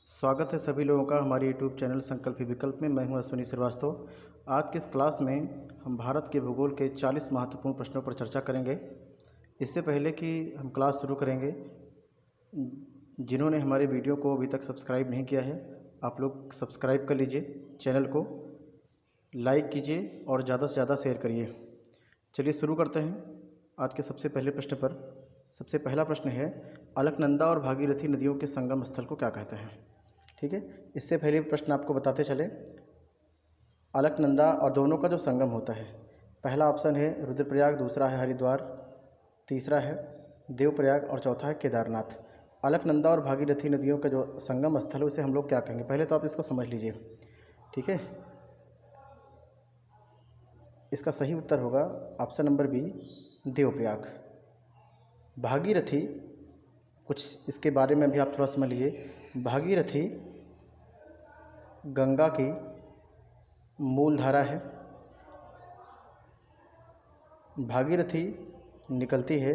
स्वागत है सभी लोगों का हमारे YouTube चैनल संकल्प ही विकल्प में। मैं हूं अश्विनी श्रीवास्तव। आज की इस क्लास में हम भारत के भूगोल के 40 महत्वपूर्ण प्रश्नों पर चर्चा करेंगे। इससे पहले कि हम क्लास शुरू करेंगे, जिन्होंने हमारे वीडियो को अभी तक सब्सक्राइब नहीं किया है, आप लोग सब्सक्राइब कर लीजिए, चैनल को लाइक कीजिए और ज़्यादा से ज़्यादा शेयर करिए। चलिए शुरू करते हैं आज के सबसे पहले प्रश्न पर। सबसे पहला प्रश्न है, अलकनंदा और भागीरथी नदियों के संगम स्थल को क्या कहते हैं? ठीक है, इससे पहले प्रश्न आपको बताते चले। अलकनंदा और दोनों का जो संगम होता है, पहला ऑप्शन है रुद्रप्रयाग, दूसरा है हरिद्वार, तीसरा है देवप्रयाग और चौथा है केदारनाथ। अलकनंदा और भागीरथी नदियों का जो संगम स्थल है उसे हम लोग क्या कहेंगे? पहले तो आप इसको समझ लीजिए, ठीक है। इसका सही उत्तर होगा option number B, Devprayag. Bhagirathi, कुछ इसके बारे में भी आप थोड़ा समझ लीजिए। भागीरथी गंगा की मूल धारा है। भागीरथी निकलती है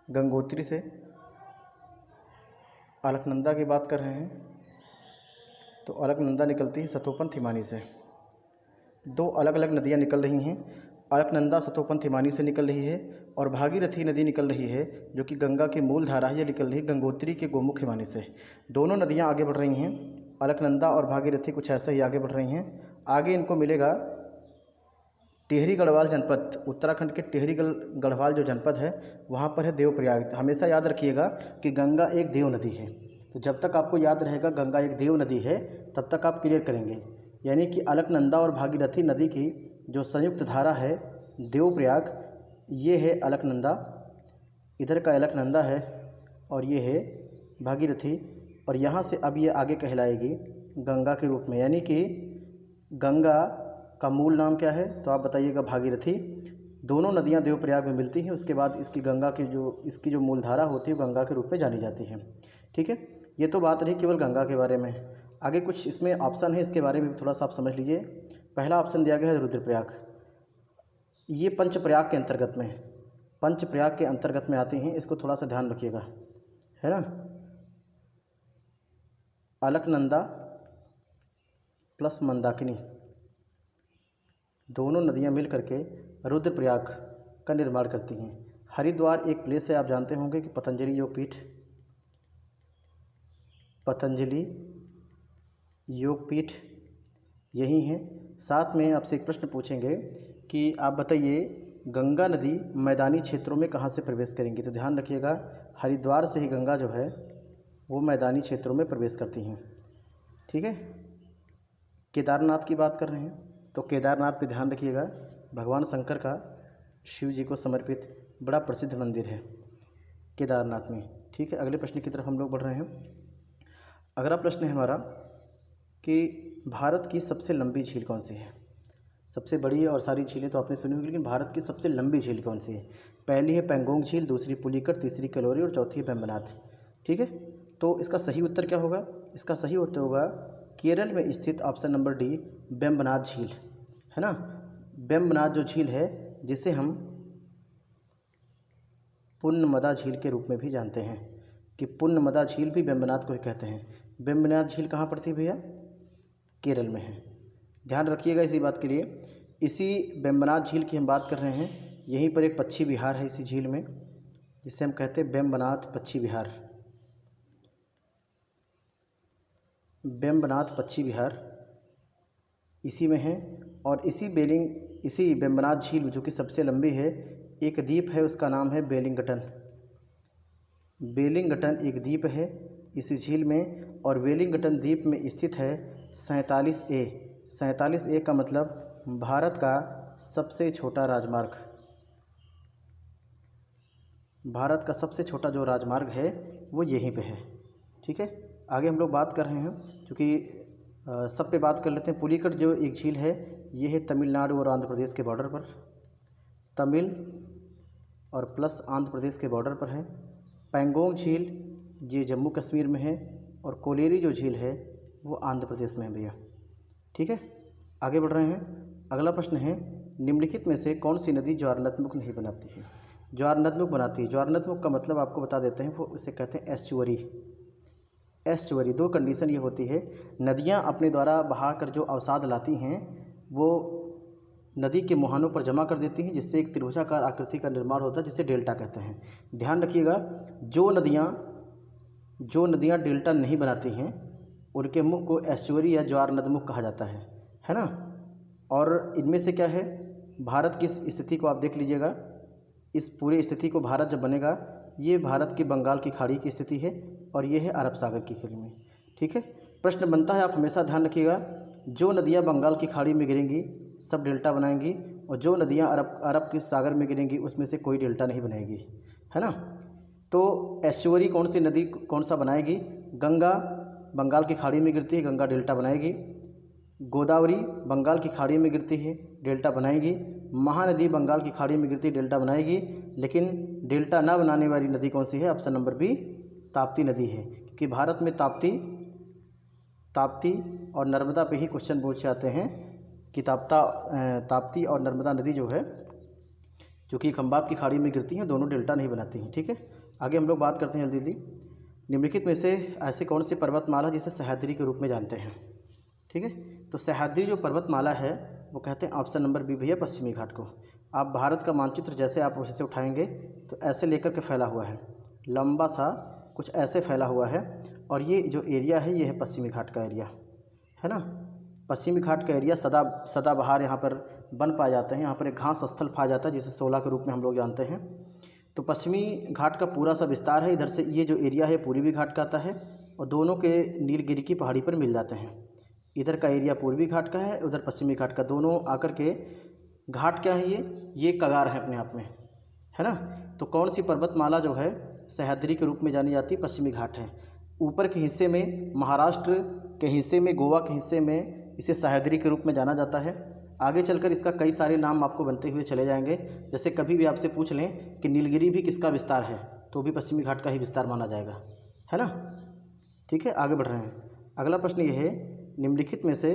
गंगोत्री से। अलकनंदा की बात कर रहे हैं तो अलकनंदा निकलती है सतोपन थिमानी से। दो अलग अलग नदियाँ निकल रही हैं। अलकनंदा सतोपन थिमानी से निकल रही है और भागीरथी नदी निकल रही है जो कि गंगा की मूल धारा है, ये निकल रही है गंगोत्री के गोमुख हिमानी से। दोनों नदियाँ आगे बढ़ रही हैं। अलकनंदा और भागीरथी कुछ ऐसे ही आगे बढ़ रही हैं। आगे इनको मिलेगा टिहरी गढ़वाल जनपद, उत्तराखंड के टिहरी गढ़वाल जो जनपद है वहाँ पर है देवप्रयाग। हमेशा याद रखिएगा कि गंगा एक देव नदी है, तो जब तक आपको याद रहेगा गंगा एक देव नदी है तब तक आप क्लियर करेंगे। यानी कि अलकनंदा और भागीरथी नदी की जो संयुक्त धारा है देवप्रयाग, ये है अलकनंदा, इधर का अलकनंदा है और ये है भागीरथी। और यहाँ से अब ये आगे कहलाएगी गंगा के रूप में। यानी कि गंगा का मूल नाम क्या है तो आप बताइएगा भागीरथी। दोनों नदियाँ देवप्रयाग में मिलती हैं, उसके बाद इसकी जो मूल धारा होती है वो गंगा के रूप में जानी जाती है। ठीक है, ये तो बात रही केवल गंगा के बारे में। आगे कुछ इसमें ऑप्शन है, इसके बारे में भी थोड़ा सा आप समझ लीजिए। पहला ऑप्शन दिया गया है रुद्रप्रयाग। ये पंचप्रयाग के अंतर्गत में, पंचप्रयाग के अंतर्गत में आती हैं, इसको थोड़ा सा ध्यान रखिएगा, है ना। अलकनंदा प्लस मंदाकिनी, दोनों नदियां मिल करके रुद्रप्रयाग का निर्माण करती हैं। हरिद्वार एक प्लेस है, आप जानते होंगे कि पतंजलि योगपीठ, पतंजलि योगपीठ यही है। साथ में आपसे एक प्रश्न पूछेंगे कि आप बताइए गंगा नदी मैदानी क्षेत्रों में कहाँ से प्रवेश करेंगी? तो ध्यान रखिएगा हरिद्वार से ही गंगा जो है वो मैदानी क्षेत्रों में प्रवेश करती हैं। ठीक है, केदारनाथ की बात कर रहे हैं तो केदारनाथ पे ध्यान रखिएगा, भगवान शंकर का शिव जी को समर्पित बड़ा प्रसिद्ध मंदिर है केदारनाथ में। ठीक है, अगले प्रश्न की तरफ हम लोग बढ़ रहे हैं। अगला प्रश्न है हमारा कि भारत की सबसे लंबी झील कौन सी है? सबसे बड़ी और सारी झीलें तो आपने सुनी होगी, लेकिन भारत की सबसे लंबी झील कौन सी है? पहली है पेंगोंग झील, दूसरी पुलिकट, तीसरी कलोरी और चौथी है वेम्बनाथ। ठीक है, तो इसका सही उत्तर क्या होगा? इसका सही उत्तर होगा केरल में स्थित ऑप्शन नंबर डी, वेम्बनाथ झील, है ना। वेम्बनाथ जो झील है जिसे हम पुण्यमदा झील के रूप में भी जानते हैं, कि पुण्यमदा झील भी वेम्बनाथ को ही कहते हैं। वेम्बनाथ झील कहाँ पर थी भैया? केरल में है, ध्यान रखिएगा इसी बात के लिए। इसी वेम्बनाथ झील की हम बात कर रहे हैं। यहीं पर एक पक्षी विहार है इसी झील में, जिसे हम कहते हैं वेम्बनाथ पक्षी विहार। वेम्बनाथ पक्षी विहार इसी में है। और इसी वेम्बनाथ झील में, जो कि सबसे लंबी है, एक द्वीप है, उसका नाम है वेलिंगटन। वेलिंगटन एक द्वीप है इसी झील में, और वेलिंगटन द्वीप में स्थित है 47A। 47A का मतलब भारत का सबसे छोटा राजमार्ग। भारत का सबसे छोटा जो राजमार्ग है वो यहीं पे है। ठीक है, आगे हम लोग बात कर रहे हैं, क्योंकि सब पे बात कर लेते हैं। पुलिकट जो एक झील है ये है तमिलनाडु और आंध्र प्रदेश के बॉर्डर पर, तमिल और प्लस आंध्र प्रदेश के बॉर्डर पर है। पेंगोंग झील ये जम्मू कश्मीर में है, और कोलेरी जो झील है वो आंध्र प्रदेश में है भैया। ठीक है, आगे बढ़ रहे हैं। अगला प्रश्न है, निम्नलिखित में से कौन सी नदी ज्वारनात्मक नहीं बनाती है? ज्वार नदमुख बनाती है। ज्वार नदमुख का मतलब आपको बता देते हैं, वो उसे कहते हैं एस्चुअरी। एस्चुअरी, दो कंडीशन ये होती है, नदियाँ अपने द्वारा बहा कर जो अवसाद लाती हैं वो नदी के मुहानों पर जमा कर देती हैं, जिससे एक त्रिभुजाकार आकृति का निर्माण होता है, जिसे डेल्टा कहते हैं। ध्यान रखिएगा, जो नदियाँ डेल्टा नहीं बनाती हैं उनके मुख को एस्चुअरी या ज्वार नदमुख कहा जाता है ना। और इनमें से क्या है, भारत की स्थिति को आप देख लीजिएगा। इस पूरी स्थिति को भारत जब बनेगा, ये भारत की बंगाल की खाड़ी की स्थिति है और ये है अरब सागर की खाड़ी में। ठीक है, प्रश्न बनता है, आप हमेशा ध्यान रखिएगा, जो नदियाँ बंगाल की खाड़ी में गिरेंगी सब डेल्टा बनाएंगी, और जो नदियाँ अरब के सागर में गिरेंगी उसमें से कोई डेल्टा नहीं बनेगी, है ना। तो एस्चुअरी कौन सी नदी कौन सा बनाएगी? गंगा बंगाल की खाड़ी में गिरती है, गंगा डेल्टा बनाएगी। गोदावरी बंगाल की खाड़ी में गिरती है, डेल्टा बनाएगी। महानदी बंगाल की खाड़ी में गिरती है, डेल्टा बनाएगी। लेकिन डेल्टा ना बनाने वाली नदी कौन सी है? ऑप्शन नंबर बी, ताप्ती नदी है। क्योंकि भारत में ताप्ती और नर्मदा पे ही क्वेश्चन पूछे जाते हैं कि ताप्ती और नर्मदा नदी जो है, जो कि खंबात की खाड़ी में गिरती हैं, दोनों डेल्टा नहीं बनाती हैं। ठीक है, आगे हम लोग बात करते हैं जल्दी जल्दी। निम्नलिखित में से ऐसे कौन सी पर्वतमाला जिसे सह्याद्री के रूप में जानते हैं? ठीक है, तो सह्याद्री जो पर्वतमाला है वो कहते हैं ऑप्शन नंबर बी भैया, पश्चिमी घाट को। आप भारत का मानचित्र जैसे आप वैसे उठाएंगे तो ऐसे लेकर के फैला हुआ है, लंबा सा कुछ ऐसे फैला हुआ है, और ये जो एरिया है ये है पश्चिमी घाट का एरिया, है ना। पश्चिमी घाट का एरिया सदाबहार यहाँ पर वन पाए जाते हैं। यहाँ पर एक घास स्थल पाया जाता है जिसे शोला के रूप में हम लोग जानते हैं। तो पश्चिमी घाट का पूरा सा विस्तार है, इधर से ये जो एरिया है पूर्वी घाट का आता है, और दोनों के नीलगिरी की पहाड़ी पर मिल जाते हैं। इधर का एरिया पूर्वी घाट का है, उधर पश्चिमी घाट का, दोनों आकर के घाट क्या है, ये कगार है अपने आप में, है ना। तो कौन सी पर्वतमाला जो है सह्याद्री के रूप में जानी जाती है? पश्चिमी घाट है। ऊपर के हिस्से में महाराष्ट्र के हिस्से में, गोवा के हिस्से में इसे सह्याद्री के रूप में जाना जाता है। आगे चलकर इसका कई सारे नाम आपको बनते हुए चले जाएंगे। जैसे कभी भी आपसे पूछ लें कि नीलगिरी भी किसका विस्तार है, तो भी पश्चिमी घाट का ही विस्तार माना जाएगा, है ना। ठीक है, आगे बढ़ रहे हैं। अगला प्रश्न ये है, निम्नलिखित में से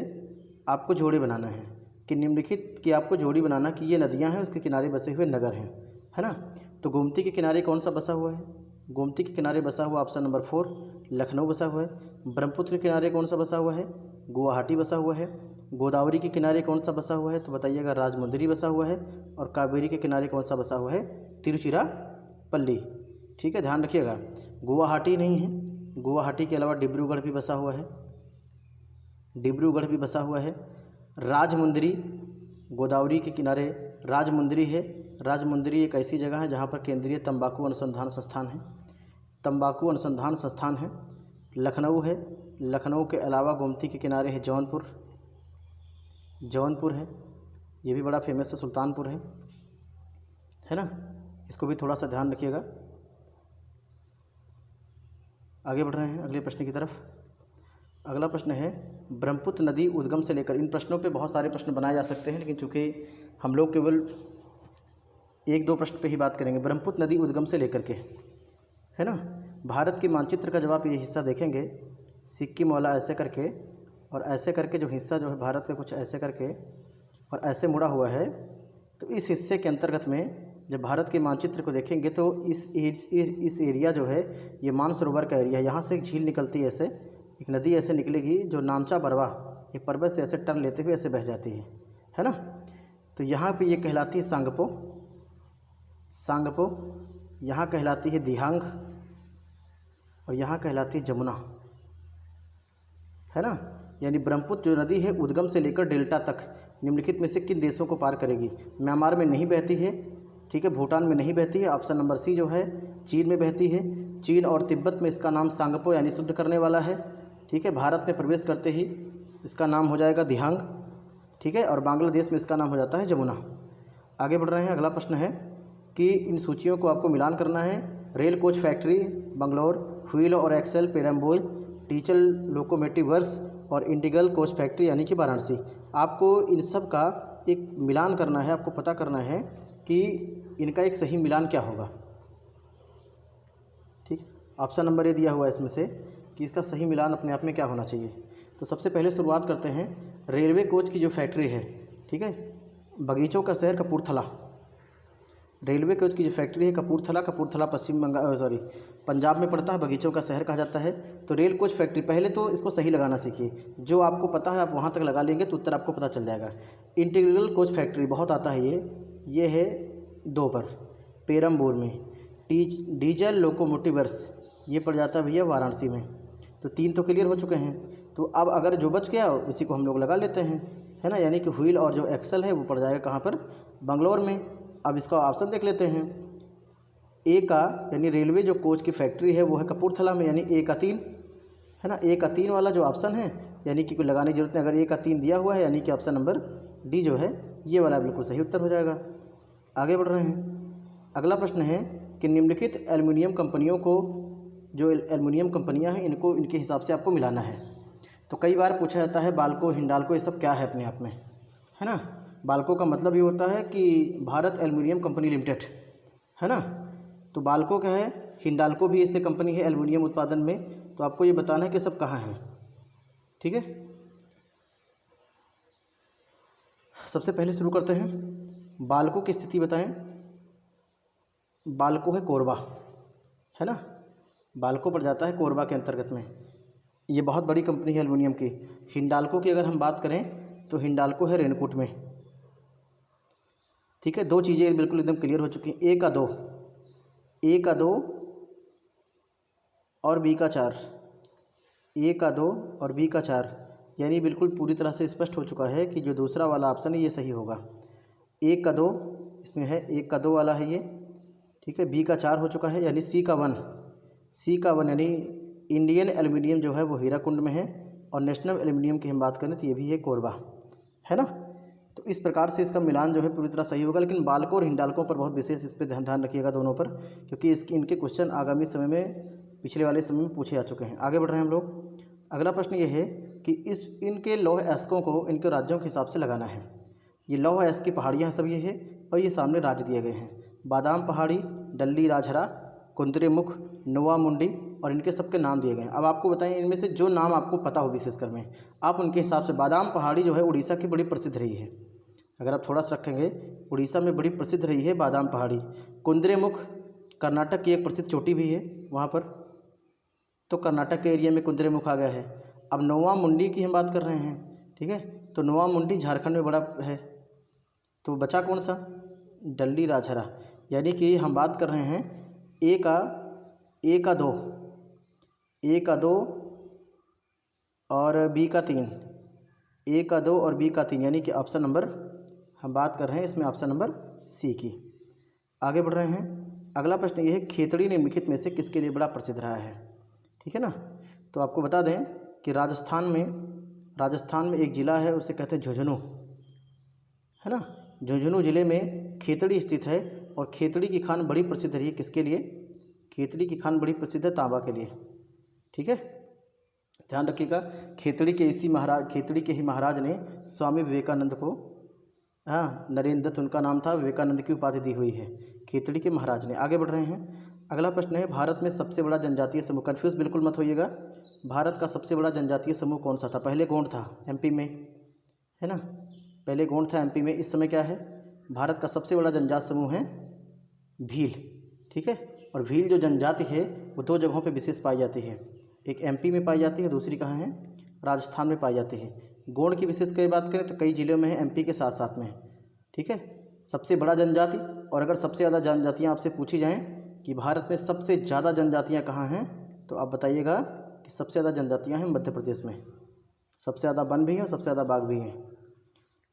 आपको जोड़ी बनाना है, कि निम्नलिखित की आपको जोड़ी बनाना कि ये नदियाँ हैं, उसके किनारे बसे हुए नगर हैं, है ना। तो गोमती के किनारे कौन सा बसा हुआ है? गोमती के किनारे बसा हुआ ऑप्शन नंबर 4 लखनऊ बसा हुआ है। ब्रह्मपुत्र के किनारे कौन सा बसा हुआ है? गुवाहाटी बसा हुआ है। गोदावरी के किनारे कौन सा बसा हुआ है? तो बताइएगा, राजमुंदरी बसा हुआ है। और कावेरी के किनारे कौन सा बसा हुआ है? तिरुचिरापल्ली। ठीक है, ध्यान रखिएगा, गुवाहाटी नहीं है, गुवाहाटी के अलावा डिब्रूगढ़ भी बसा हुआ है, डिब्रूगढ़ भी बसा हुआ है। राजमुंदरी गोदावरी के किनारे राजमुंदरी है। राजमुंदरी एक ऐसी जगह है जहाँ पर केंद्रीय तंबाकू अनुसंधान संस्थान है, तंबाकू अनुसंधान संस्थान है। लखनऊ है, लखनऊ के अलावा गोमती के किनारे है जौनपुर, जौनपुर है, ये भी बड़ा फेमस है। सुल्तानपुर है ना, इसको भी थोड़ा सा ध्यान रखिएगा। आगे बढ़ रहे हैं अगले प्रश्न की तरफ। अगला प्रश्न है, ब्रह्मपुत्र नदी उद्गम से लेकर, इन प्रश्नों पे बहुत सारे प्रश्न बनाए जा सकते हैं, लेकिन चूँकि हम लोग केवल 1-2 प्रश्न पे ही बात करेंगे। ब्रह्मपुत्र नदी उद्गम से लेकर के, है ना। भारत के मानचित्र का जब आप ये हिस्सा देखेंगे, सिक्किम वाला ऐसे करके और ऐसे करके जो हिस्सा जो है भारत का कुछ ऐसे करके और ऐसे मुड़ा हुआ है, तो इस हिस्से के अंतर्गत में जब भारत के मानचित्र को देखेंगे तो इस एरिया जो है ये मानसरोवर का एरिया है। यहाँ से एक झील निकलती है, ऐसे एक नदी ऐसे निकलेगी जो नामचा बरवा एक पर्वत से ऐसे टर्न लेते हुए ऐसे बह जाती है ना। तो यहाँ पे ये कहलाती है सांगपो, सांगपो, यहाँ कहलाती है दिहांग, और यहाँ कहलाती है जमुना, है ना। यानी ब्रह्मपुत्र जो नदी है उद्गम से लेकर डेल्टा तक निम्नलिखित में से किन देशों को पार करेगी? म्यांमार में नहीं बहती है, ठीक है, भूटान में नहीं बहती है, ऑप्शन नंबर सी जो है चीन में बहती है। चीन और तिब्बत में इसका नाम सांगपो यानी शुद्ध करने वाला है, ठीक है। भारत में प्रवेश करते ही इसका नाम हो जाएगा दिहांग, ठीक है, और बांग्लादेश में इसका नाम हो जाता है जमुना। आगे बढ़ रहे हैं। अगला प्रश्न है कि इन सूचियों को आपको मिलान करना है। Rail coach factory Bangalore, wheel और एक्सेल पेरम्बोल, डीजल लोकोमोटिव वर्क्स और इंडिगल कोच फैक्ट्री यानी कि वाराणसी। आपको इन सब का एक मिलान करना है, आपको पता करना है कि इनका एक सही मिलान क्या होगा, ठीक है। ऑप्शन नंबर ए दिया हुआ है इसमें से कि इसका सही मिलान अपने आप में क्या होना चाहिए। तो सबसे पहले शुरुआत करते हैं, रेलवे कोच की जो फैक्ट्री है, ठीक है, बगीचों का शहर कपूरथला, रेलवे कोच की जो फैक्ट्री है कपूरथला, कपूरथला पश्चिम बंगाल सॉरी पंजाब में पड़ता है, बगीचों का शहर कहा जाता है। तो रेल कोच फैक्ट्री, पहले तो इसको सही लगाना सीखिए, जो आपको पता है आप वहाँ तक लगा लेंगे तो उत्तर आपको पता चल जाएगा। इंटीग्रल कोच फैक्ट्री बहुत आता है ये है 2 पर, पेरम्बूर में। डीजल लोकोमोटिवर्स ये पड़ जाता है भैया वाराणसी में। तो 3 तो क्लियर हो चुके हैं। तो अब अगर जो बच गया इसी को हम लोग लगा लेते हैं, है ना, यानी कि व्हील और जो एक्सल है वो पड़ जाएगा कहाँ पर, बंगलौर में। अब इसका ऑप्शन देख लेते हैं। ए का यानी रेलवे जो कोच की फैक्ट्री है वो है कपूरथला में, यानी ए का 3 है ना। ए का 3 वाला जो ऑप्शन है यानी कि कोई लगाने की जरूरत नहीं, अगर ए का 3 दिया हुआ है यानी कि ऑप्शन नंबर डी जो है ये वाला बिल्कुल सही उत्तर हो जाएगा। आगे बढ़ रहे हैं। अगला प्रश्न है कि निम्नलिखित एल्युमिनियम कंपनियों को, जो एल्युमिनियम कंपनियां हैं इनको इनके हिसाब से आपको मिलाना है। तो कई बार पूछा जाता है बाल्को, हिंडाल्को ये सब क्या है अपने आप में, है ना। बाल्को का मतलब ये होता है कि भारत एल्युमिनियम कंपनी लिमिटेड, है ना। तो बाल्को क्या है, हिंडाल्को भी इससे कंपनी है एल्युमिनियम उत्पादन में। तो आपको ये बताना है कि सब कहाँ हैं, ठीक है। सबसे पहले शुरू करते हैं, बाल्को की स्थिति बताएं। बाल्को है कोरबा, है ना, बाल्को पड़ जाता है कोरबा के अंतर्गत में। ये बहुत बड़ी कंपनी है एल्युमिनियम की। हिंडाल्को की अगर हम बात करें तो हिंडाल्को है रेनकूट में, ठीक है। 2 चीज़ें बिल्कुल एकदम क्लियर हो चुकी हैं। ए का 2 और बी का 4, ए का 2 और बी का 4, यानी बिल्कुल पूरी तरह से स्पष्ट हो चुका है कि जो दूसरा वाला ऑप्शन है ये सही होगा। 1 का 2 इसमें है, 1 का 2 वाला है ये, ठीक है। बी का 4 हो चुका है, यानी सी का 1 यानी इंडियन एल्युमिनियम जो है वो हीराकुंड में है, और नेशनल एल्युमिनियम की हम बात करें तो ये भी है कोरबा, है ना। तो इस प्रकार से इसका मिलान जो है पूरी तरह सही होगा। लेकिन बाल्को और हिंडाल्को पर बहुत विशेष इस पर ध्यान रखिएगा दोनों पर, क्योंकि इनके क्वेश्चन आगामी समय में, पिछले वाले समय में पूछे जा चुके हैं। आगे बढ़ रहे हैं हम लोग। अगला प्रश्न ये है कि इनके लौह अयस्कों को इनके राज्यों के हिसाब से लगाना है। ये लौह अयस्क की पहाड़ियाँ सब ये है, और ये सामने राज्य दिए गए हैं। बादाम पहाड़ी, डल्ली राजहरा, कुंद्रेमुख, नोवा मुंडी, और इनके सबके नाम दिए गए हैं। अब आपको बताएं इनमें से जो नाम आपको पता हो विशेषकर में, आप उनके हिसाब से। बादाम पहाड़ी जो है उड़ीसा की बड़ी प्रसिद्ध रही है, अगर आप थोड़ा सा रखेंगे, उड़ीसा में बड़ी प्रसिद्ध रही है बादाम पहाड़ी। कुंद्रेमुख कर्नाटक की एक प्रसिद्ध चोटी भी है वहाँ पर, तो कर्नाटक के एरिया में कुंद्रेमुख आ गया है। अब नोवा मुंडी की हम बात कर रहे हैं, ठीक है, तो नोवा मुंडी झारखंड में बड़ा है। तो बचा कौन सा, डल्ली राजहरा, यानी कि हम बात कर रहे हैं ए का 2 और बी का 3, ए का 2 और बी का 3, यानी कि ऑप्शन नंबर हम बात कर रहे हैं इसमें ऑप्शन नंबर सी की। आगे बढ़ रहे हैं। अगला प्रश्न ये है, खेतड़ी निम्नलिखित में से किसके लिए बड़ा प्रसिद्ध रहा है, ठीक है ना। तो आपको बता दें कि राजस्थान में एक ज़िला है उसे कहते हैं झुंझुनू, है ना। झुंझुनू ज़िले में खेतड़ी स्थित है, और खेतड़ी की खान बड़ी प्रसिद्ध रही है किसके लिए, खेतड़ी की खान बड़ी प्रसिद्ध है तांबा के लिए, ठीक है। ध्यान रखिएगा, खेतड़ी के ही महाराज ने स्वामी विवेकानंद को, हाँ, नरेंद्र दत्त उनका नाम था, विवेकानंद की उपाधि दी हुई है खेतड़ी के महाराज ने। आगे बढ़ रहे हैं। अगला प्रश्न है, भारत में सबसे बड़ा जनजातीय समूह, कन्फ्यूज़ बिल्कुल मत होइएगा, भारत का सबसे बड़ा जनजातीय समूह कौन सा था। पहले गोंड था एमपी में, है ना, पहले गोंड था एमपी में। इस समय क्या है, भारत का सबसे बड़ा जनजाति समूह है भील, ठीक है। और भील जो जनजाति है वो 2 जगहों पे विशेष पाई जाती है, एक एमपी में पाई जाती है, दूसरी कहाँ है, राजस्थान में पाई जाती है। गोंड की विशेष की बात करें तो कई जिलों में है, एमपी के साथ साथ में, ठीक है। सबसे बड़ा जनजाति, और अगर सबसे ज़्यादा जनजातियाँ आपसे पूछी जाएँ कि भारत में सबसे ज़्यादा जनजातियाँ कहाँ हैं, तो आप बताइएगा कि सबसे ज़्यादा जनजातियाँ हैं मध्य प्रदेश में, सबसे ज़्यादा वन भी हैं, सबसे ज़्यादा बाघ भी हैं,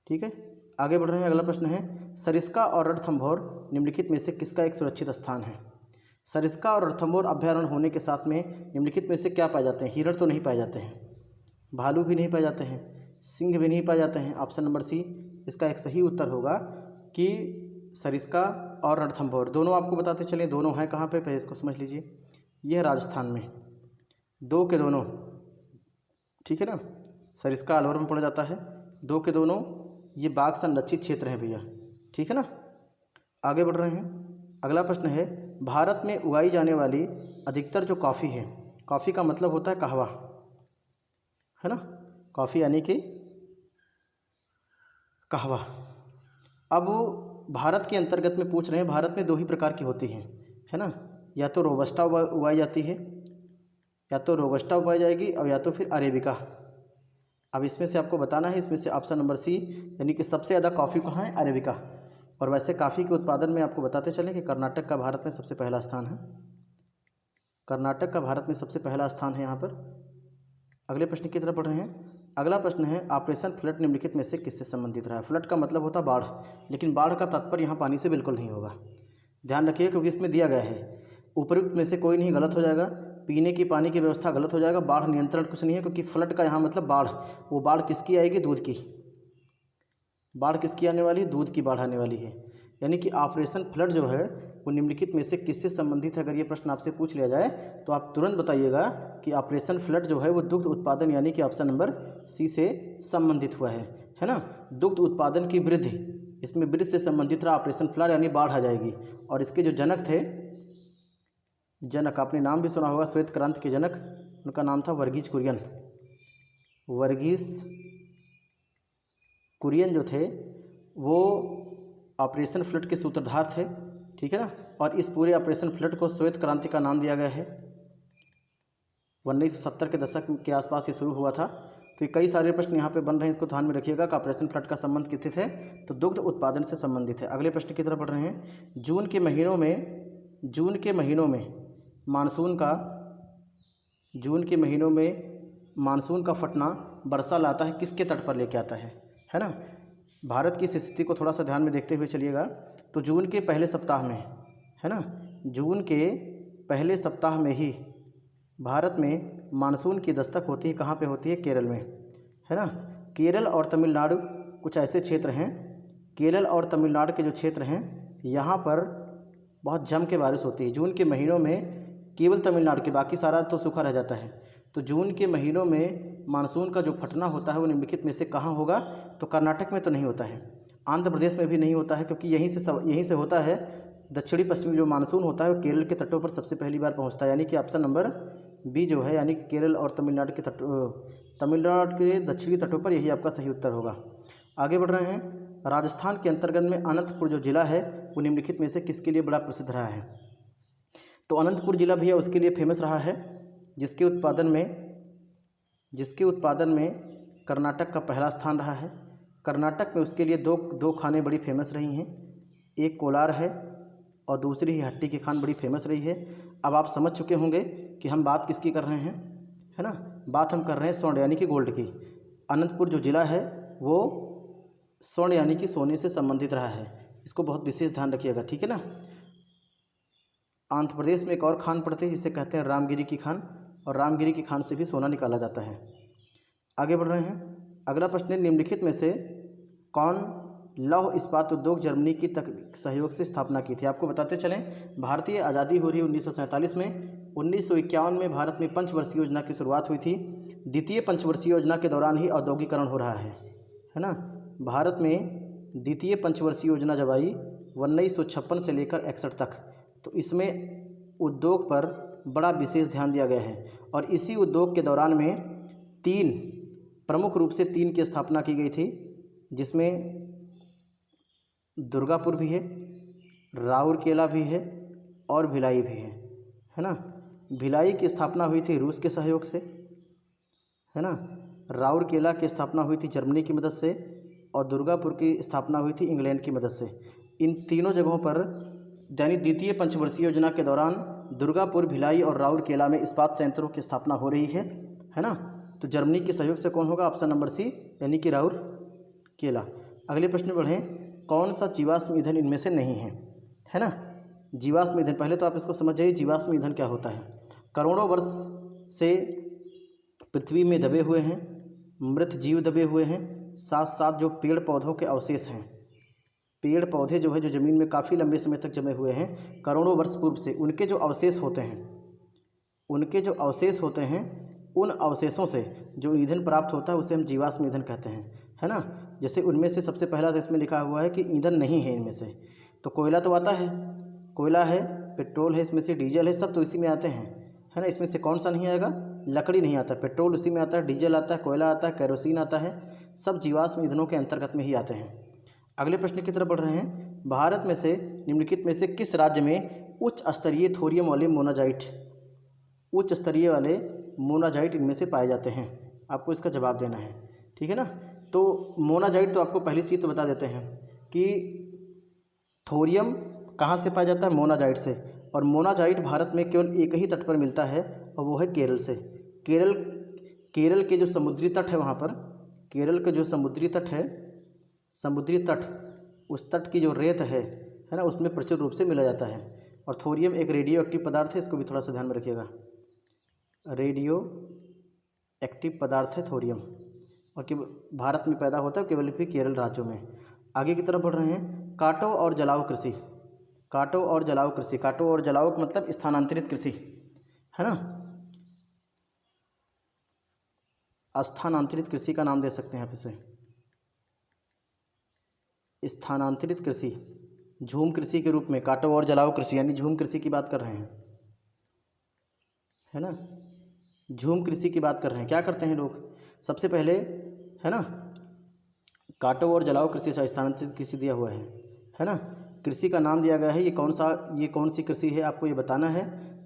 ठीक है। आगे बढ़ रहे हैं। अगला प्रश्न है, सरिस्का और रणथंभौर निम्नलिखित में से किसका एक सुरक्षित स्थान है। सरिस्का और रणथंभौर अभ्यारण्य होने के साथ में निम्नलिखित में से क्या पाए जाते हैं। हिरण तो नहीं पाए जाते हैं, भालू भी नहीं पाए जाते हैं, सिंह भी नहीं पाए जाते हैं। ऑप्शन नंबर सी इसका एक सही उत्तर होगा कि सरिस्का और रणथंभौर दोनों आपको बताते चलें, दोनों हैं कहाँ पे, पहले इसको समझ लीजिए। यह है राजस्थान में, 2 के दोनों, ठीक है ना। सरिस्का अलवर में पड़ जाता है, 2 के दोनों ये बाघ संरक्षित क्षेत्र हैं भैया, ठीक है ना। आगे बढ़ रहे हैं। अगला प्रश्न है, भारत में उगाई जाने वाली अधिकतर जो कॉफ़ी है, कॉफ़ी का मतलब होता है कहवा, है ना, कॉफ़ी यानी कि कहवा। अब भारत के अंतर्गत में पूछ रहे हैं, भारत में 2 ही प्रकार की होती हैं, है ना, या तो रोबस्टा उगाई जाती है, या तो रोबस्टा उगाई जाएगी और या तो फिर अरेबिका। अब इसमें से आपको बताना है, इसमें से ऑप्शन नंबर सी, यानी कि सबसे ज़्यादा कॉफ़ी कहाँ है, अरेबिका। और वैसे कॉफ़ी के उत्पादन में आपको बताते चलें कि कर्नाटक का भारत में सबसे पहला स्थान है, कर्नाटक का भारत में सबसे पहला स्थान है यहाँ पर। अगले प्रश्न की तरफ बढ़ रहे हैं। अगला प्रश्न है, ऑपरेशन फ्लड निम्नलिखित में से किससे संबंधित रहा है। फ्लड का मतलब होता है बाढ़, लेकिन बाढ़ का तात्पर्य यहाँ पानी से बिल्कुल नहीं होगा, ध्यान रखिए, क्योंकि इसमें दिया गया है उपयुक्त में से कोई नहीं, गलत हो जाएगा। पीने की पानी की व्यवस्था गलत हो जाएगा। बाढ़ नियंत्रण कुछ नहीं है, क्योंकि फ्लड का यहाँ मतलब बाढ़, वो बाढ़ किसकी आएगी, दूध की। बाढ़ किसकी आने वाली है, दूध की बाढ़ आने वाली है। यानी कि ऑपरेशन फ्लड जो है वो निम्नलिखित में से किससे संबंधित है। अगर ये प्रश्न आपसे पूछ लिया जाए तो आप तुरंत बताइएगा कि ऑपरेशन फ्लड जो है वो दुग्ध उत्पादन यानी कि ऑप्शन नंबर सी से संबंधित हुआ है ना। दुग्ध उत्पादन की वृद्धि, इसमें वृद्धि से संबंधित रहा ऑपरेशन फ्लड, यानी बाढ़ आ जाएगी। और इसके जो जनक थे, जनक आपने नाम भी सुना होगा, श्वेत क्रांति के जनक, उनका नाम था वर्गीज कुरियन। वर्गीज कुरियन जो थे वो ऑपरेशन फ्लड के सूत्रधार थे, ठीक है ना। और इस पूरे ऑपरेशन फ्लड को श्वेत क्रांति का नाम दिया गया है। 1970 के दशक के आसपास ये शुरू हुआ था। तो ये कई सारे प्रश्न यहाँ पे बन रहे हैं, इसको ध्यान में रखिएगा कि ऑपरेशन फ्लड का संबंध किससे थे, तो दुग्ध उत्पादन से संबंधित है। अगले प्रश्न की तरफ बढ़ रहे हैं। जून के महीनों में मानसून का फटना वर्षा लाता है, किसके तट पर लेके आता है ना। भारत की स्थिति को थोड़ा सा ध्यान में देखते हुए चलिएगा। तो जून के पहले सप्ताह में, है ना, जून के पहले सप्ताह में ही भारत में मानसून की दस्तक होती है। कहाँ पे होती है, केरल में, है ना। केरल और तमिलनाडु कुछ ऐसे क्षेत्र हैं, केरल और तमिलनाडु के जो क्षेत्र हैं यहाँ पर बहुत जम के बारिश होती है। जून के महीनों में केवल तमिलनाडु के, बाकी सारा तो सूखा रह जाता है। तो जून के महीनों में मानसून का जो फटना होता है वो निम्नलिखित में से कहाँ होगा, तो कर्नाटक में तो नहीं होता है, आंध्र प्रदेश में भी नहीं होता है, क्योंकि यहीं से होता है। दक्षिणी पश्चिमी जो मानसून होता है वो केरल के तटों पर सबसे पहली बार पहुंचता है, यानी कि ऑप्शन नंबर बी जो है, यानी कि केरल और तमिलनाडु के दक्षिणी तटों पर, यही आपका सही उत्तर होगा। आगे बढ़ रहे हैं। राजस्थान के अंतर्गत में अनंतपुर जो जिला है वो निम्नलिखित में से किसके लिए बड़ा प्रसिद्ध रहा है। तो अनंतपुर जिला भी है, उसके लिए फेमस रहा है, जिसके उत्पादन में कर्नाटक का पहला स्थान रहा है। कर्नाटक में उसके लिए दो खानें बड़ी फेमस रही हैं, एक कोलार है और दूसरी ही हट्टी की खान बड़ी फेमस रही है। अब आप समझ चुके होंगे कि हम बात किसकी कर रहे हैं, है ना, बात हम कर रहे हैं स्वर्ण यानी कि गोल्ड की। अनंतपुर जो जिला है वो स्वर्ण यानी कि सोने से संबंधित रहा है, इसको बहुत विशेष ध्यान रखिएगा, ठीक है ना। आंध्र प्रदेश में एक और खान पड़ती है जिसे कहते हैं रामगिरी की खान, और रामगिरी की खान से भी सोना निकाला जाता है। आगे बढ़ रहे हैं। अगला प्रश्न है, निम्नलिखित में से कौन लौह इस्पात उद्योग जर्मनी की सहयोग से स्थापना की थी। आपको बताते चलें, भारतीय आज़ादी हो रही है 1947 में। 1951 में भारत में पंचवर्षीय योजना की शुरुआत हुई थी। द्वितीय पंचवर्षीय योजना के दौरान ही औद्योगिकरण हो रहा है ना। भारत में द्वितीय पंचवर्षीय योजना जब आई 1956 से लेकर 61 तक, तो इसमें उद्योग पर बड़ा विशेष ध्यान दिया गया है। और इसी उद्योग के दौरान में प्रमुख रूप से तीन की स्थापना की गई थी, जिसमें दुर्गापुर भी है, राउरकेला भी है और भिलाई भी है ना। भिलाई की स्थापना हुई थी रूस के सहयोग से, है ना। राउरकेला की स्थापना हुई थी जर्मनी की मदद से, और दुर्गापुर की स्थापना हुई थी इंग्लैंड की मदद से। इन तीनों जगहों पर यानी द्वितीय पंचवर्षीय योजना के दौरान दुर्गापुर, भिलाई और राउरकेला में इस्पात संयंत्रों की स्थापना हो रही है ना। तो जर्मनी के सहयोग से कौन होगा, ऑप्शन नंबर सी यानी कि राउरकेला। अगले प्रश्न बढ़ें। कौन सा जीवाश्म ईंधन इनमें से नहीं है ना। जीवाश्म ईंधन, पहले तो आप इसको समझ जाइए जीवाश्म ईंधन क्या होता है। करोड़ों वर्ष से पृथ्वी में दबे हुए हैं, मृत जीव दबे हुए हैं, साथ साथ जो पेड़ पौधों के अवशेष हैं, पेड़ पौधे जो है जो ज़मीन में काफ़ी लंबे समय तक जमे हुए हैं करोड़ों वर्ष पूर्व से, उनके जो अवशेष होते हैं, उन अवशेषों से जो ईंधन प्राप्त होता है उसे हम जीवाश्म ईंधन कहते हैं, है ना। जैसे उनमें से सबसे पहला इसमें लिखा हुआ है कि ईंधन नहीं है इनमें से, तो कोयला तो आता है, कोयला है, पेट्रोल है, इसमें से डीजल है, सब तो इसी में आते हैं, है ना। इसमें से कौन सा नहीं आएगा, लकड़ी नहीं आता, पेट्रोल उसी में आता है, डीजल आता है, कोयला आता है, केरोसिन आता है, सब जीवाश्म ईंधनों के अंतर्गत में ही आते हैं। अगले प्रश्न की तरफ बढ़ रहे हैं। भारत में से निम्नलिखित में से किस राज्य में उच्च स्तरीय थोरियम वाले मोनाजाइट, उच्च स्तरीय वाले मोनाजाइट इनमें से पाए जाते हैं? आपको इसका जवाब देना है, ठीक है ना। तो मोनाजाइट तो आपको पहली चीज़ तो बता देते हैं कि थोरियम कहाँ से पाया जाता है? मोनाजाइट से। और मोनाजाइट भारत में केवल एक ही तट पर मिलता है और वो है केरल से। केरल के जो समुद्री तट है वहाँ पर, केरल के जो समुद्री तट है, समुद्री तट, उस तट की जो रेत है ना, उसमें प्रचुर रूप से मिला जाता है। और थोरियम एक रेडियो एक्टिव पदार्थ है, इसको भी थोड़ा सा ध्यान में रखिएगा। रेडियो एक्टिव पदार्थ है थोरियम, और कि भारत में पैदा होता है केवल भी केरल राज्यों में। आगे की तरफ बढ़ रहे हैं। काटो और जलाओ कृषि, काटो और जलाओ कृषि, काटो और जलाओ का मतलब स्थानांतरित कृषि है ना, स्थानांतरित कृषि का नाम दे सकते हैं आप इसे, स्थानांतरित कृषि, झूम कृषि के रूप में काटो और जलाओ कृषि, यानी झूम कृषि की बात कर रहे हैं, है ना, झूम कृषि की बात कर रहे हैं। क्या करते हैं लोग? सबसे पहले, है ना, काटो और जलाओ कृषि, स्थानांतरित कृषि दिया हुआ है ना। कृषि का नाम दिया गया है, ये कौन सी कृषि है आपको ये बताना है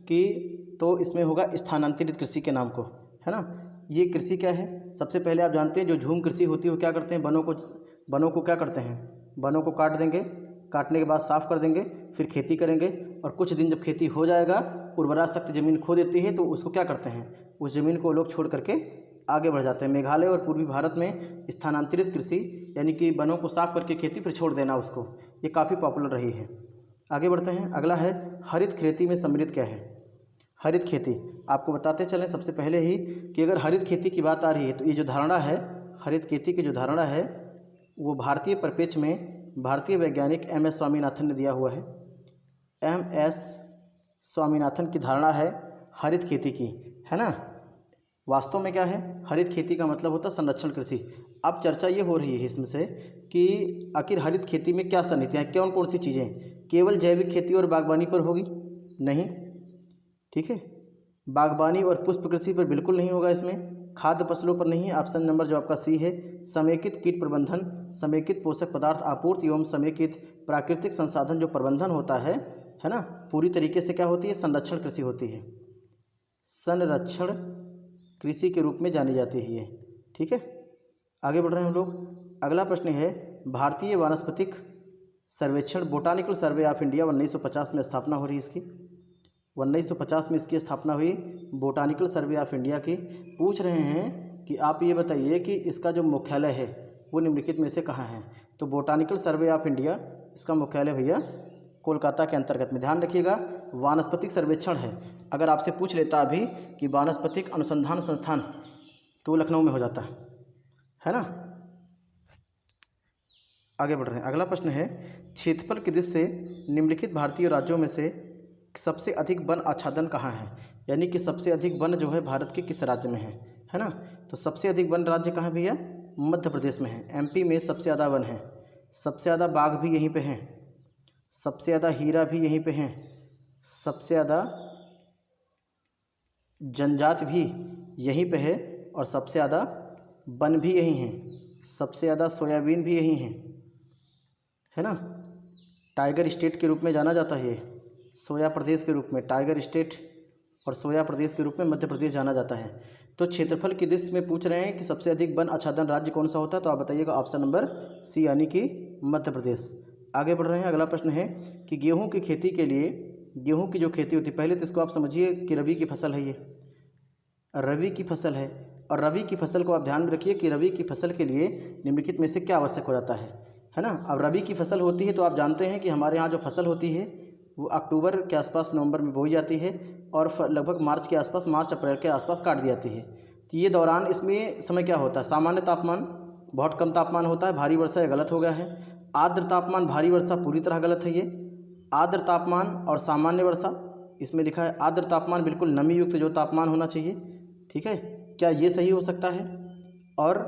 कि, तो इसमें होगा स्थानांतरित कृषि के नाम को, है ना। ये कृषि क्या है? सबसे पहले आप जानते हैं जो झूम कृषि होती है वो क्या करते हैं? बनों को क्या करते हैं? बनों को काट देंगे, काटने के बाद साफ़ कर देंगे, फिर खेती करेंगे, और कुछ दिन जब खेती हो जाएगा, उर्वरा शक्ति ज़मीन खो देती है, तो उसको क्या करते हैं? उस ज़मीन को लोग छोड़ करके आगे बढ़ जाते हैं। मेघालय और पूर्वी भारत में स्थानांतरित कृषि, यानी कि बनों को साफ करके खेती फिर छोड़ देना उसको, ये काफ़ी पॉपुलर रही है। आगे बढ़ते हैं। अगला है हरित खेती में सम्मिलित क्या है? हरित खेती आपको बताते चलें सबसे पहले ही कि अगर हरित खेती की बात आ रही है तो ये जो धारणा है, हरित खेती की जो धारणा है, वो भारतीय परिप्रेक्ष्य में भारतीय वैज्ञानिक MS स्वामीनाथन ने दिया हुआ है। MS स्वामीनाथन की धारणा है हरित खेती की, है ना। वास्तव में क्या है? हरित खेती का मतलब होता है संरक्षण कृषि। अब चर्चा ये हो रही है इसमें से कि आखिर हरित खेती में क्या सन्निहित हैं, कौन कौन सी चीज़ें? केवल जैविक खेती और बागवानी पर होगी? नहीं, ठीक है। बागवानी और पुष्प कृषि पर बिल्कुल नहीं होगा इसमें। खाद्य फसलों पर नहीं है। ऑप्शन नंबर जो आपका सी है। समेकित कीट प्रबंधन, समेकित पोषक पदार्थ आपूर्ति एवं समेकित प्राकृतिक संसाधन जो प्रबंधन होता है ना, पूरी तरीके से क्या होती है? संरक्षण कृषि होती है, संरक्षण कृषि के रूप में जानी जाती है ये, ठीक है। आगे बढ़ रहे हैं हम लोग। अगला प्रश्न है भारतीय वानस्पतिक सर्वेक्षण, बोटानिकल सर्वे ऑफ इंडिया 1950 में स्थापना हो रही है इसकी। 1950 में इसकी स्थापना हुई, बोटानिकल सर्वे ऑफ इंडिया की। पूछ रहे हैं कि आप ये बताइए कि इसका जो मुख्यालय है वो निम्नलिखित में से कहाँ है? तो बोटानिकल सर्वे ऑफ इंडिया, इसका मुख्यालय भैया कोलकाता के अंतर्गत में। ध्यान रखिएगा, वानस्पतिक सर्वेक्षण है। अगर आपसे पूछ लेता अभी कि वानस्पतिक अनुसंधान संस्थान, तो लखनऊ में हो जाता है ना। आगे बढ़ रहे हैं। अगला प्रश्न है क्षेत्रफल की दृष्टि से निम्नलिखित भारतीय राज्यों में से सबसे अधिक वन आच्छादन कहाँ है? यानी कि सबसे अधिक वन जो है भारत के किस राज्य में है ना। तो सबसे अधिक वन राज्य कहाँ भैया? मध्य प्रदेश में है। MP में सबसे ज़्यादा वन है, सबसे ज़्यादा बाघ भी यहीं पे हैं, सबसे ज़्यादा हीरा भी यहीं पे हैं, सबसे ज़्यादा जनजात भी यहीं पे है, और सबसे ज़्यादा वन भी यहीं हैं, सबसे ज़्यादा सोयाबीन भी यहीं है ना। टाइगर स्टेट के रूप में जाना जाता है ये, सोया प्रदेश के रूप में टाइगर स्टेट और सोया प्रदेश के रूप में मध्य प्रदेश जाना जाता है। तो क्षेत्रफल की दृष्टि में पूछ रहे हैं कि सबसे अधिक वन आच्छादन राज्य कौन सा होता है? तो आप बताइएगा ऑप्शन नंबर सी, यानी कि मध्य प्रदेश। आगे बढ़ रहे हैं। अगला प्रश्न है कि गेहूं की खेती के लिए, गेहूं की जो खेती होती है, पहले तो इसको आप समझिए कि रबी की फसल है, ये रबी की फसल है। और रबी की फसल को आप ध्यान में रखिए कि रबी की फसल के लिए निम्नलिखित में से क्या आवश्यक हो जाता है ना। अब रबी की फसल होती है तो आप जानते हैं कि हमारे यहाँ जो फसल होती है वो अक्टूबर के आसपास, नवंबर में बोई जाती है, और लगभग मार्च के आसपास, मार्च अप्रैल के आसपास काट दी जाती है। तो ये दौरान इसमें समय क्या होता है? सामान्य तापमान, बहुत कम तापमान होता है, भारी वर्षा, ये गलत हो गया है। आर्द्र तापमान, भारी वर्षा पूरी तरह गलत है ये। आर्द्र तापमान और सामान्य वर्षा, इसमें लिखा है आर्द्र तापमान, बिल्कुल नमी युक्त जो तापमान होना चाहिए, ठीक है, क्या ये सही हो सकता है? और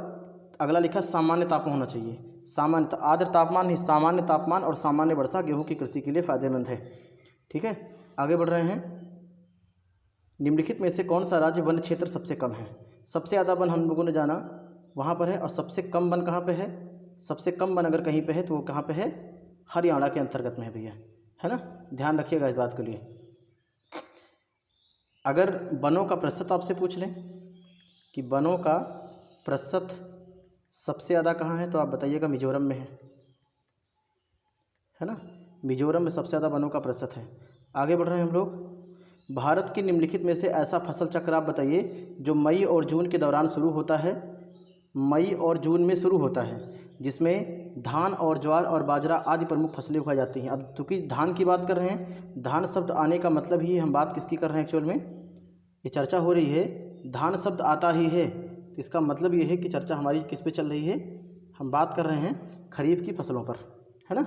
अगला लिखा सामान्य तापमान होना चाहिए, सामान्य, आर्द्र तापमान ही सामान्य तापमान और सामान्य वर्षा गेहूं की कृषि के लिए फ़ायदेमंद है, ठीक है। आगे बढ़ रहे हैं। निम्नलिखित में से कौन सा राज्य वन क्षेत्र सबसे कम है? सबसे ज़्यादा वन हम लोगों ने जाना वहाँ पर है, और सबसे कम वन कहाँ पे है? सबसे कम वन अगर कहीं पे है तो वो कहाँ पे है? हरियाणा के अंतर्गत में है भैया, है ना, ध्यान रखिएगा इस बात के लिए। अगर वनों का प्रतिशत आपसे पूछ लें कि वनों का प्रतिशत सबसे ज़्यादा कहाँ है, तो आप बताइएगा मिजोरम में है ना, मिजोरम में सबसे ज़्यादा वनों का प्रतिशत है। आगे बढ़ रहे हैं हम लोग। भारत की निम्नलिखित में से ऐसा फसल चक्र आप बताइए जो मई और जून के दौरान शुरू होता है, मई और जून में शुरू होता है, जिसमें धान और ज्वार और बाजरा आदि प्रमुख फसलें उगाई जाती हैं। अब चूँकि धान की बात कर रहे हैं, धान शब्द आने का मतलब ही हम बात किसकी कर रहे हैं, एक्चुअल में ये चर्चा हो रही है, धान शब्द आता ही है, तो इसका मतलब ये है कि चर्चा हमारी किस पे चल रही है, हम बात कर रहे हैं खरीफ की फसलों पर, है ना,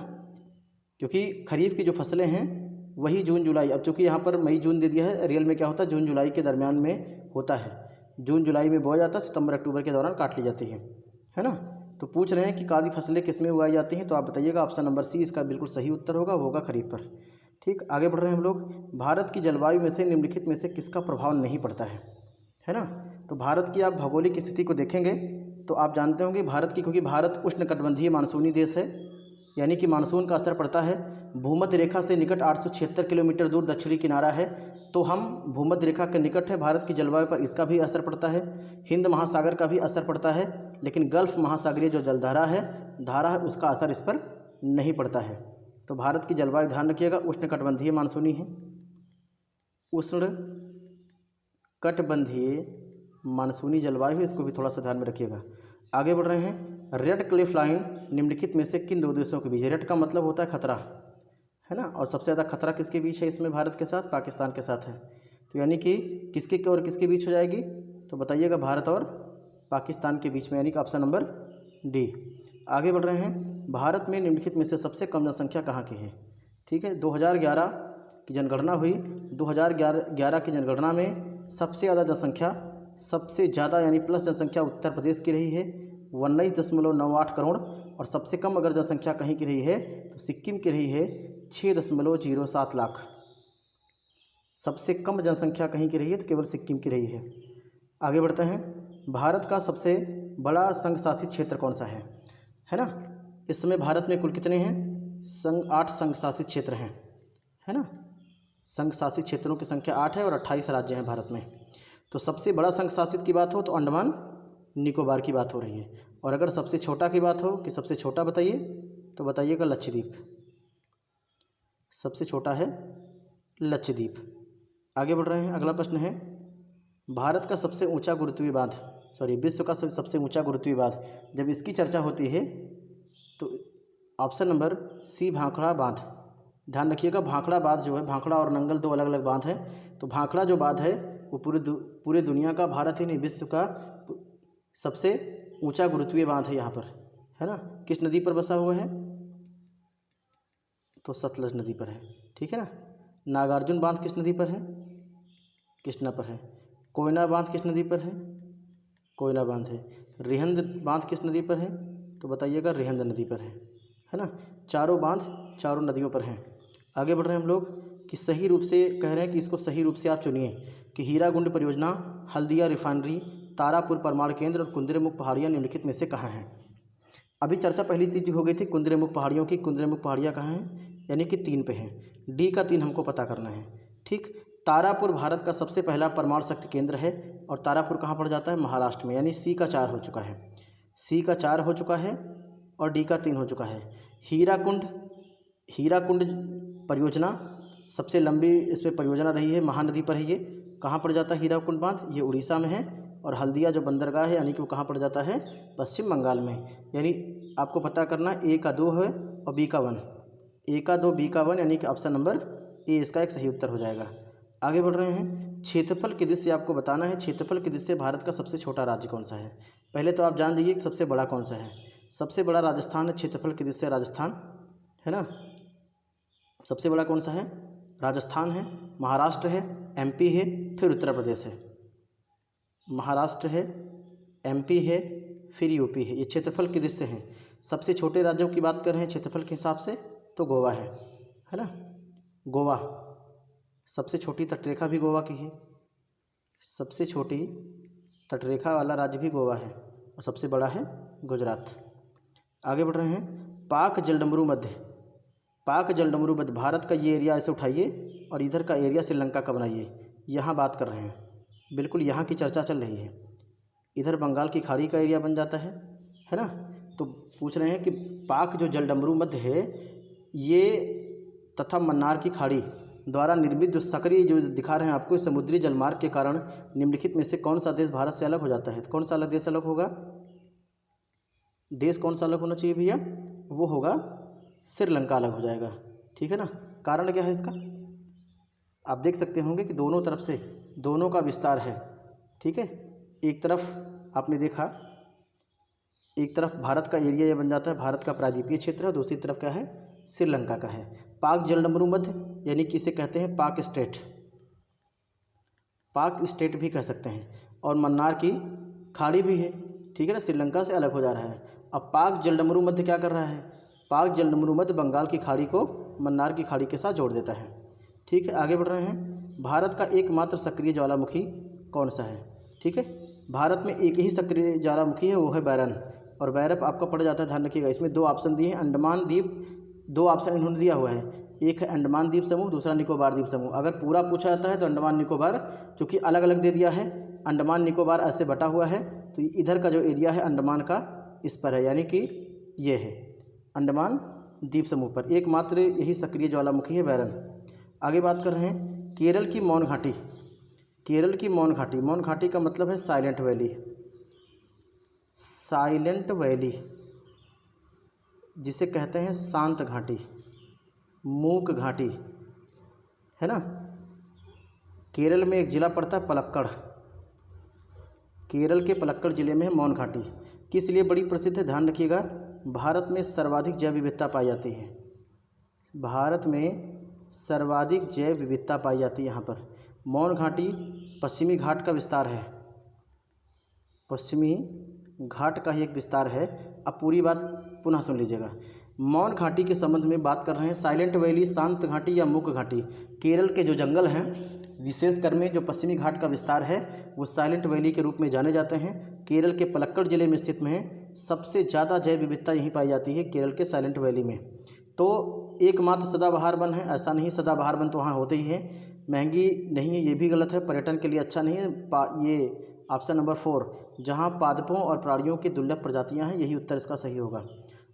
क्योंकि खरीफ की जो फसलें हैं वही जून जुलाई, अब चूँकि यहाँ पर मई जून दे दिया है, रियल में क्या होता है जून जुलाई के दरमियान में होता है, जून जुलाई में बोया जाता है, सितंबर अक्टूबर के दौरान काट ली जाती है ना। तो पूछ रहे हैं कि काली फसलें किस में उगाई जाती हैं, तो आप बताइएगा ऑप्शन नंबर सी इसका बिल्कुल सही उत्तर होगा, वो होगा खरीफ पर। ठीक, आगे बढ़ रहे हैं हम लोग। भारत की जलवायु में से निम्नलिखित में से किसका प्रभाव नहीं पड़ता है ना। तो भारत की आप भौगोलिक स्थिति को देखेंगे तो आप जानते होंगे भारत की, क्योंकि भारत उष्णकटिबंधीय मानसूनी देश है, यानी कि मानसून का असर पड़ता है। भूमध्य रेखा से निकट 876 किलोमीटर दूर दक्षिणी किनारा है, तो हम भूमध्य रेखा के निकट है। भारत की जलवायु पर इसका भी असर पड़ता है, हिंद महासागर का भी असर पड़ता है, लेकिन गल्फ महासागरीय जो जलधारा है उसका असर इस पर नहीं पड़ता है। तो भारत की जलवायु ध्यान रखिएगा उष्णकटिबंधीय मानसूनी है, उष्ण कटिबंधीय मानसूनी जलवायु है, इसको भी थोड़ा सा ध्यान में रखिएगा। आगे बढ़ रहे हैं। रेड क्लिफ लाइन निम्नलिखित में से किन दो देशों के बीच, रेड का मतलब होता है खतरा, है ना, और सबसे ज़्यादा खतरा किसके बीच है इसमें, भारत के साथ, पाकिस्तान के साथ है। तो यानी कि किसके और किसके बीच हो जाएगी, तो बताइएगा भारत और पाकिस्तान के बीच में, यानी कि ऑप्शन नंबर डी। आगे बढ़ रहे हैं। भारत में निम्नलिखित में से सबसे कम जनसंख्या कहाँ की है। ठीक है, 2011 की जनगणना हुई, 2011 की जनगणना में सबसे ज़्यादा जनसंख्या, सबसे ज़्यादा यानी प्लस जनसंख्या उत्तर प्रदेश की रही है 19.98 करोड़, और सबसे कम अगर जनसंख्या कहीं की रही है तो सिक्किम की रही है 6.07 लाख। सबसे कम जनसंख्या कहीं की रही है तो केवल सिक्किम की रही है। आगे बढ़ते हैं। भारत का सबसे बड़ा संघ शासित क्षेत्र कौन सा है ना। इस समय भारत में कुल कितने हैं, 8 संघ शासित क्षेत्र हैं, है ना। संघ शासित क्षेत्रों की संख्या 8 है और 28 राज्य हैं भारत में। तो सबसे बड़ा संघ शासित की बात हो तो अंडमान निकोबार की बात हो रही है, और अगर सबसे छोटा की बात हो कि सबसे छोटा बताइए, तो बताइएगा लक्षद्वीप, सबसे छोटा है लक्षद्वीप। आगे बढ़ रहे हैं। अगला प्रश्न है, भारत का सबसे ऊंचा गुरुत्वीय बांध, विश्व का सबसे ऊंचा गुरुत्वीय बांध, जब इसकी चर्चा होती है तो ऑप्शन नंबर सी भाखड़ा बांध। ध्यान रखिएगा, भाखड़ा बांध जो है, भाखड़ा और नंगल दो अलग अलग बांध हैं। तो भाखड़ा जो बांध है वो पूरे दुनिया का, भारत ही नहीं विश्व का सबसे ऊंचा गुरुत्वीय बांध है यहाँ पर, है ना। किस नदी पर बसा हुआ है, तो सतलज नदी पर है, ठीक है ना। नागार्जुन बांध किस नदी पर है, कृष्णा पर है। कोयना बांध किस नदी पर है, कोयना बांध है। रिहंद बांध किस नदी पर है, तो बताइएगा रिहंद नदी पर है ना। चारों बांध चारों नदियों पर हैं। आगे बढ़ रहे हैं हम लोग कि सही रूप से कह रहे हैं कि इसको सही रूप से आप चुनिए कि हीराकुंड परियोजना, हल्दिया रिफाइनरी, तारापुर परमाणु केंद्र और कुंद्रेमुख पहाड़ियाँ निम्नलिखित में से कहाँ हैं। अभी चर्चा पहली चीज हो गई थी कुंद्रेमुख पहाड़ियों की। कुंद्रेमुख पहाड़ियाँ कहाँ हैं, यानी कि 3 पे हैं। डी का 3 हमको पता करना है। ठीक, तारापुर भारत का सबसे पहला परमाणु शक्ति केंद्र है, और तारापुर कहाँ पड़ जाता है, महाराष्ट्र में, यानी सी का 4 हो चुका है, सी का 4 हो चुका है और डी का 3 हो चुका है। हीराकुंड परियोजना सबसे लंबी इस पर परियोजना रही है, महानदी पर है। ये कहाँ पड़ जाता है हीराकुंड बांध, ये उड़ीसा में है। और हल्दिया जो बंदरगाह है यानी कि वो कहाँ पड़ जाता है, पश्चिम बंगाल में। यानी आपको पता करना ए का 2 है और बी का 1, ए का 2 बी का 1, यानी कि ऑप्शन नंबर ए इसका एक सही उत्तर हो जाएगा। आगे बढ़ रहे हैं। क्षेत्रफल की दृष्टि से आपको बताना है, क्षेत्रफल की दृष्टि से भारत का सबसे छोटा राज्य कौन सा है। पहले तो आप जान लीजिए कि सबसे बड़ा कौन सा है। सबसे बड़ा राजस्थान है, क्षेत्रफल की दृष्टि से राजस्थान, है ना। सबसे बड़ा कौन सा है, राजस्थान है। महाराष्ट्र है, एमपी है, फिर उत्तर प्रदेश है। महाराष्ट्र है, एमपी है, फिर यूपी है। ये क्षेत्रफल की दृष्टि से हैं। सबसे छोटे राज्यों की बात कर रहे हैं क्षेत्रफल के हिसाब से, तो गोवा है ना। गोवा सबसे छोटी तटरेखा भी गोवा की है, सबसे छोटी तटरेखा वाला राज्य भी गोवा है, और सबसे बड़ा है गुजरात। आगे बढ़ रहे हैं। पाक जलडमरू मध्य पाक जलडमरू मध्य, भारत का ये एरिया ऐसे उठाइए और इधर का एरिया श्रीलंका का बनाइए। यहाँ बात कर रहे हैं, बिल्कुल यहाँ की चर्चा चल रही है। इधर बंगाल की खाड़ी का एरिया बन जाता है ना। तो पूछ रहे हैं कि पाक जो जलडमरू मध्य है ये तथा मन्नार की खाड़ी द्वारा निर्मित जो सक्रिय जो दिखा रहे हैं आपको समुद्री जलमार्ग के कारण निम्नलिखित में से कौन सा देश भारत से अलग हो जाता है। तो कौन सा अलग देश अलग होगा, देश कौन सा अलग होना चाहिए भैया, वो होगा श्रीलंका अलग हो जाएगा। ठीक है ना। कारण क्या है इसका, आप देख सकते होंगे कि दोनों तरफ से दोनों का विस्तार है। ठीक है, एक तरफ आपने देखा, एक तरफ भारत का एरिया ये बन जाता है, भारत का प्रायद्वीपीय क्षेत्र है, दूसरी तरफ क्या है, श्रीलंका का है। पाक जलडमरू मध्य यानी कि इसे कहते हैं पाक स्टेट, पाक स्टेट भी कह सकते हैं। और मन्नार की खाड़ी भी है। ठीक है ना, श्रीलंका से अलग हो जा रहा है। अब पाक जलडमरू मध्य क्या कर रहा है, पाक जलडमरू मध्य बंगाल की खाड़ी को मन्नार की खाड़ी के साथ जोड़ देता है। ठीक है, आगे बढ़ रहे हैं। भारत का एकमात्र सक्रिय ज्वालामुखी कौन सा है। ठीक है, भारत में एक ही सक्रिय ज्वालामुखी है, वो है बैरन। और बैरप आपका पड़ जाता है, ध्यान रखिएगा। इसमें दो ऑप्शन दिए हैं, अंडमान द्वीप, दो ऑप्शन इन्होंने दिया हुआ है, एक है अंडमान द्वीप समूह, दूसरा निकोबार द्वीप समूह। अगर पूरा पूछा जाता है तो अंडमान निकोबार, चूँकि अलग अलग दे दिया है, अंडमान निकोबार ऐसे बटा हुआ है, तो इधर का जो एरिया है अंडमान का इस पर है, यानी कि ये है अंडमान द्वीप समूह पर एकमात्र यही सक्रिय ज्वालामुखी है बैरन। आगे बात कर रहे हैं केरल की मौन घाटी। केरल की मौन घाटी, मौन घाटी का मतलब है साइलेंट वैली, साइलेंट वैली जिसे कहते हैं शांत घाटी, मूक घाटी, है ना। केरल में एक ज़िला पड़ता है पलक्कड़, केरल के पलक्कड़ ज़िले में है मौन घाटी। किस लिए बड़ी प्रसिद्ध है, ध्यान रखिएगा, भारत में सर्वाधिक जैव विविधता पाई जाती है, भारत में सर्वाधिक जैव विविधता पाई जाती है यहाँ पर। मौन घाटी पश्चिमी घाट का विस्तार है, पश्चिमी घाट का ही एक विस्तार है। अब पूरी बात पुनः सुन लीजिएगा। मौन घाटी के संबंध में बात कर रहे हैं, साइलेंट वैली, शांत घाटी या मूक घाटी। केरल के जो जंगल हैं, विशेषकर में जो पश्चिमी घाट का विस्तार है, वो साइलेंट वैली के रूप में जाने जाते हैं। केरल के पलक्कड़ जिले में स्थित में है, सबसे ज़्यादा जैव विविधता यहीं पाई जाती है केरल के साइलेंट वैली में। तो एकमात्र सदाबहार वन है, ऐसा नहीं, सदाबहार वन तो वहाँ होते ही हैं, महंगी नहीं है, ये भी गलत है, पर्यटन के लिए अच्छा नहीं है। ये ऑप्शन नंबर 4, जहाँ पादपों और प्राणियों की दुर्लभ प्रजातियाँ हैं, यही उत्तर इसका सही होगा।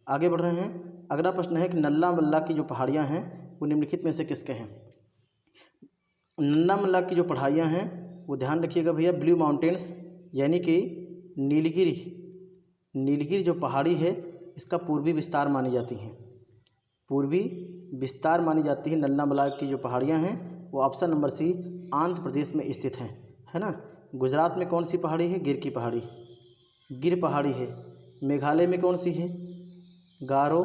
आगे बढ़ रहे हैं। अगला प्रश्न है कि नल्ला मल्ला की जो पहाड़ियाँ हैं वो निम्नलिखित में से किसके हैं। नल्ला मल्ला की जो पहाड़ियाँ हैं वो ध्यान रखिएगा भैया, ब्लू माउंटेन्स यानी कि नीलगिरी, नीलगिरी जो पहाड़ी है इसका पूर्वी विस्तार मानी जाती हैं, पूर्वी विस्तार मानी जाती है। नल्ला मल्ला की जो पहाड़ियाँ हैं वो option number C Andhra Pradesh में स्थित हैं, है ना। गुजरात में कौन सी पहाड़ी है, गिर की पहाड़ी, गिर पहाड़ी है। मेघालय में कौन सी है, गारो,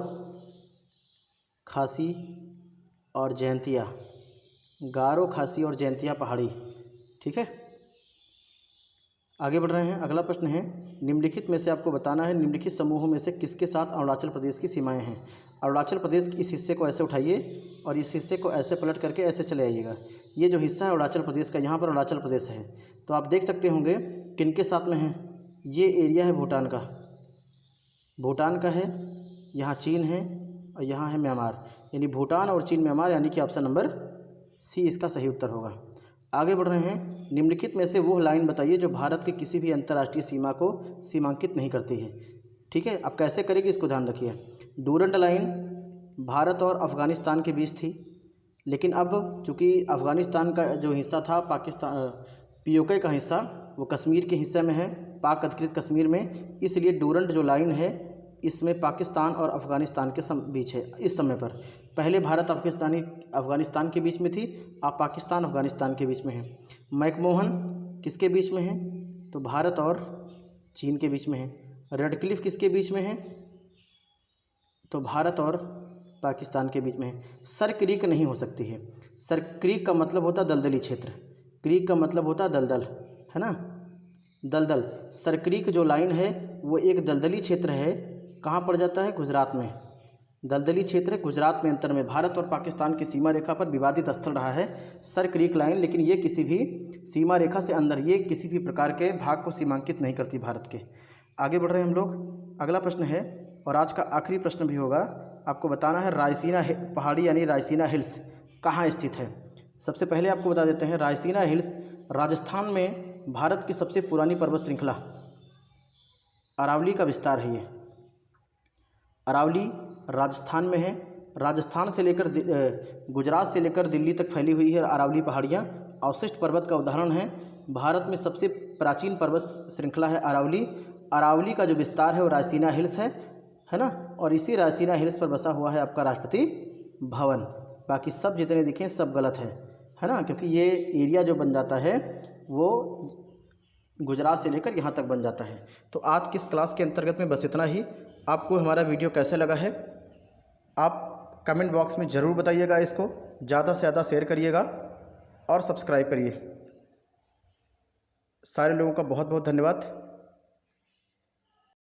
खासी और जयंतिया, गारो, खासी और जयंतिया पहाड़ी। ठीक है, आगे बढ़ रहे हैं। अगला प्रश्न है, निम्नलिखित में से आपको बताना है, निम्नलिखित समूहों में से किसके साथ अरुणाचल प्रदेश की सीमाएं हैं। अरुणाचल प्रदेश के इस हिस्से को ऐसे उठाइए और इस हिस्से को ऐसे पलट करके ऐसे चले आइएगा। ये जो हिस्सा है अरुणाचल प्रदेश का, यहाँ पर अरुणाचल प्रदेश है, तो आप देख सकते होंगे किनके साथ में है। ये एरिया है भूटान का, भूटान का है, यहाँ चीन है और यहाँ है म्यांमार, यानी भूटान और चीन म्यांमार, यानी कि ऑप्शन नंबर सी इसका सही उत्तर होगा। आगे बढ़ रहे हैं। निम्नलिखित में से वो लाइन बताइए जो भारत की किसी भी अंतर्राष्ट्रीय सीमा को सीमांकित नहीं करती है। ठीक है, अब कैसे करेगी इसको ध्यान रखिए। डूरंड लाइन भारत और अफ़गानिस्तान के बीच थी, लेकिन अब चूँकि अफ़गानिस्तान का जो हिस्सा था पाकिस्तान पीओके का हिस्सा वो कश्मीर के हिस्से में है, पाक अधिकृत कश्मीर में, इसलिए डूरंड जो लाइन है इसमें पाकिस्तान और अफ़गानिस्तान के बीच है इस समय पर। पहले भारत अफ़गानिस्तान के बीच में थी, अब पाकिस्तान अफ़गानिस्तान के बीच में है। मैकमोहन किसके बीच में है, तो भारत और चीन के बीच में है। रेड क्लिफ किसके बीच में है, तो भारत और पाकिस्तान के बीच में है। सर क्रीक नहीं हो सकती है, सर क्रीक का मतलब होता है दलदली क्षेत्र, क्रीक का मतलब होता है दलदल, है ना, दलदल। सर क्रीक जो लाइन है वो एक दलदली क्षेत्र है, कहाँ पड़ जाता है, गुजरात में, दलदली क्षेत्र गुजरात में अंतर में। भारत और पाकिस्तान की सीमा रेखा पर विवादित स्थल रहा है सर क्रीक लाइन, लेकिन ये किसी भी सीमा रेखा से अंदर, ये किसी भी प्रकार के भाग को सीमांकित नहीं करती भारत के। आगे बढ़ रहे हैं हम लोग। अगला प्रश्न है और आज का आखिरी प्रश्न भी होगा आपको बताना है रायसीना पहाड़ी यानी रायसीना हिल्स कहाँ स्थित है। सबसे पहले आपको बता देते हैं, रायसीना हिल्स राजस्थान में भारत की सबसे पुरानी पर्वत श्रृंखला अरावली का विस्तार है। ये अरावली राजस्थान में है। राजस्थान से लेकर गुजरात से लेकर दिल्ली तक फैली हुई है अरावली पहाड़ियाँ। अवशिष्ट पर्वत का उदाहरण है। भारत में सबसे प्राचीन पर्वत श्रृंखला है अरावली। अरावली का जो विस्तार है वो रायसीना हिल्स है ना। और इसी रायसीना हिल्स पर बसा हुआ है आपका राष्ट्रपति भवन। बाकी सब जितने दिखे सब गलत है ना, क्योंकि ये एरिया जो बन जाता है वो गुजरात से लेकर यहाँ तक बन जाता है। तो आज किस क्लास के अंतर्गत में बस इतना ही। आपको हमारा वीडियो कैसे लगा है आप कमेंट बॉक्स में ज़रूर बताइएगा। इसको ज़्यादा से ज़्यादा शेयर करिएगा और सब्सक्राइब करिए। सारे लोगों का बहुत बहुत धन्यवाद।